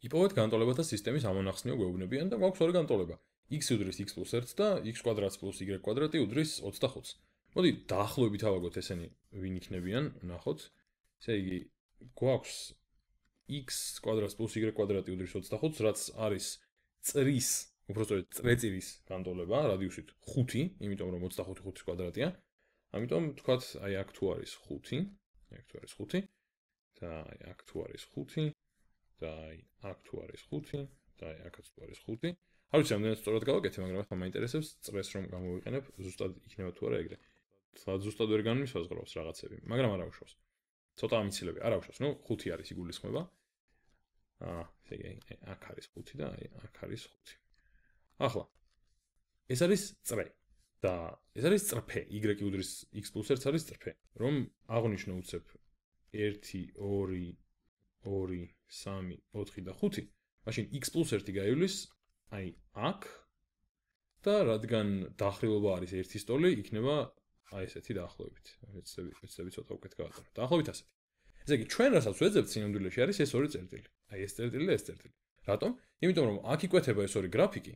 იპოვეთ განტოლებათა სისტემის ამონახსნიო გვეუბნებიან და გვაქვს ორი განტოლება. x უდრის x + 1 და x კვადრატს + y კვადრატი უდრის 25-ს. მოდი დაახლოებით ავაგოთ ესენი ვინ იქნებიან, ნახოთ. ესე იგი, გვაქვს x კვადრატს + y კვადრატი უდრის 25-ს, რაც არის წრის, უბრალოდ წრეწირის განტოლება, რადიუსით 5, იმიტომ რომ 25 5-ის კვადრატია. ამიტომ თქვათ, აი აქ თუ არის 5, აქ თუ არის 5 და აი აქ თუ არის 5 და აი აქ თუ არის 5 და აი აქაც თუ არის 5. არ ვიცი, რამდენად სწორად გავაკეთე, მაგრამ ახლა მაინტერესებს წრეს რომ გამოვიყენებ, ზუსტად იქნება თუ არა ეგრე. ზუსტად ვერ განმისაზღვრავს რაღაცები, მაგრამ არ აუშავს. ცოტა ამიცილები არ აუშავს, ნუ 5 არის იგულისხმება. ესე იგი, აქ არის 5 და აი აქ არის 5. ახლა ეს არის წრე და ეს არის წრფე, y უდრის x + 1 არის წრფე, რომ აღნიშნო უცებ 1 2 2 3 4 და 5, მაშინ x + 1 გაივლის აი აქ და რადგან დახრილობა არის 1-ის ტოლი, იქნება აი ესეთი დაახლოებით. ეცები ცოტა უკეთ გავატარო. დაახლოებით ასეთი. ესე იგი, ჩვენ რასაც ვეძებთ სინამდვილეში არის ეს ორი წერტილი. აი ეს წერტილი და ეს წერტილი. რატომ? იმიტომ რომ აქ იკვეთება ეს ორი გრაფიკი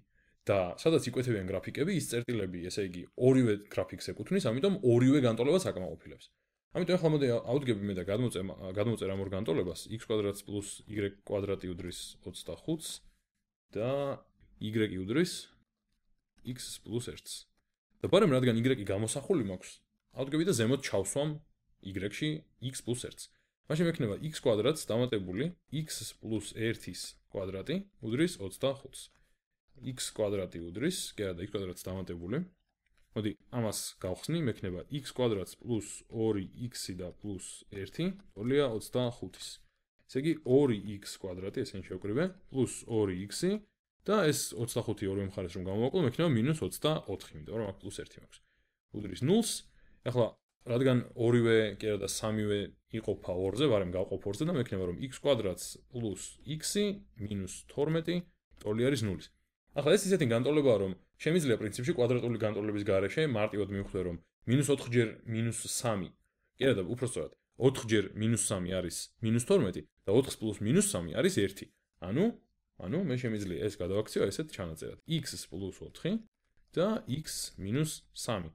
და სადაც იკვეთებიან გრაფიკები, ის წერტილები, ესე იგი, ორივე გრაფიკს ეკუთვნის, ამიტომ ორივე განტოლებას აკმაყოფილებს. ამიტომ ახლა მოდი ავდგები მე და გადმოვწერ ამ ორ განტოლებას x კვადრატს + y კვადრატი უდრის 25-ს და y უდრის x + 1-ს. და ბარემ რადგან y გამოსახული მაქვს, ავდგები და ზემოთ ჩავსვამ y-ში x + 1-ს. მაშინ მექნება x კვადრატს დამატებული x + 1-ის კვადრატი უდრის 25-ს. x კვადრატი უდრის, კი არა და x კვადრატს დამატებული. მოდი ამას გავხსნი, მექნება x კვადრატს + 2x და + 1 ტოლია 25-ის. ესე იგი 2x კვადრატი, ესენი შევკრივე, + 2x და ეს 25 ორივე მხარეს რომ გამოვაკლო, მექნება -24, იმიტომ რომ აქ +1 მაქვს. უდრის 0-ს. ახლა რადგან ორივე, კი არა და სამივე იყოფა 2-ზე, ვარემ გავყოფ 2-ზე და მექნება რომ x კვადრატს + x -12 ტოლი არის 0-ის. ახლა ეს ისეთი განტოლებაა, რომ შემიძლია პრინციპში კვადრატული განტოლების გარეშე მარტივად მივხვდე, რომ -4 ჯერ -3, კი არა და უпростоრად 4 ჯერ -3 არის -12 და 4 + -3 არის 1. ანუ მე შემიძლია ეს გადავაქციო ესეთ ჩანაწერად. x + 4 და x -3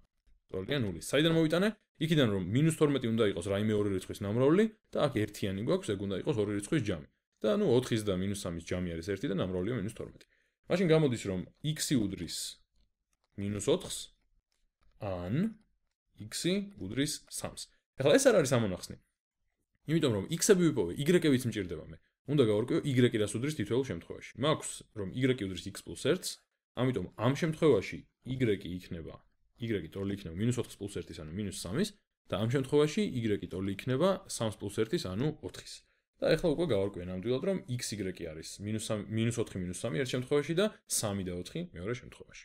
ტოლია 0. საიდან მოვიტანე? იქიდან რომ -12 უნდა იყოს რაიმე ორი რიცხვის ნამრავლი და აქ ერთიანი გვაქვს, ეგ უნდა იყოს ორი რიცხვის ჯამი. და 4-ის და -3-ის ჯამი არის 1 და ნამრავლია -12. მაშინ გამოდის რომ x-ი უდრის -4-ს ან x-ი უდრის 3-ს. ახლა ეს არ არის ამონახსნი. იმიტომ რომ x-ები ვიპოვე, y-ებიც მჭირდება მე. უნდა გავარკვიო y რას უდრის თითოეულ შემთხვევაში. მაქვს რომ y უდრის x + 1-ს, ამიტომ ამ შემთხვევაში y იქნება y ტოლი იქნება -4 + 1-ის, ანუ -3-ის და ამ შემთხვევაში y ტოლი იქნება 3 + 1-ის, ანუ 4-ის. და ეხლა უკვე გავარკვიე ნამდვილად რომ xy არის -4 - 3 ერთ შემთხვევაში და 3 და 4 მეორე შემთხვევაში.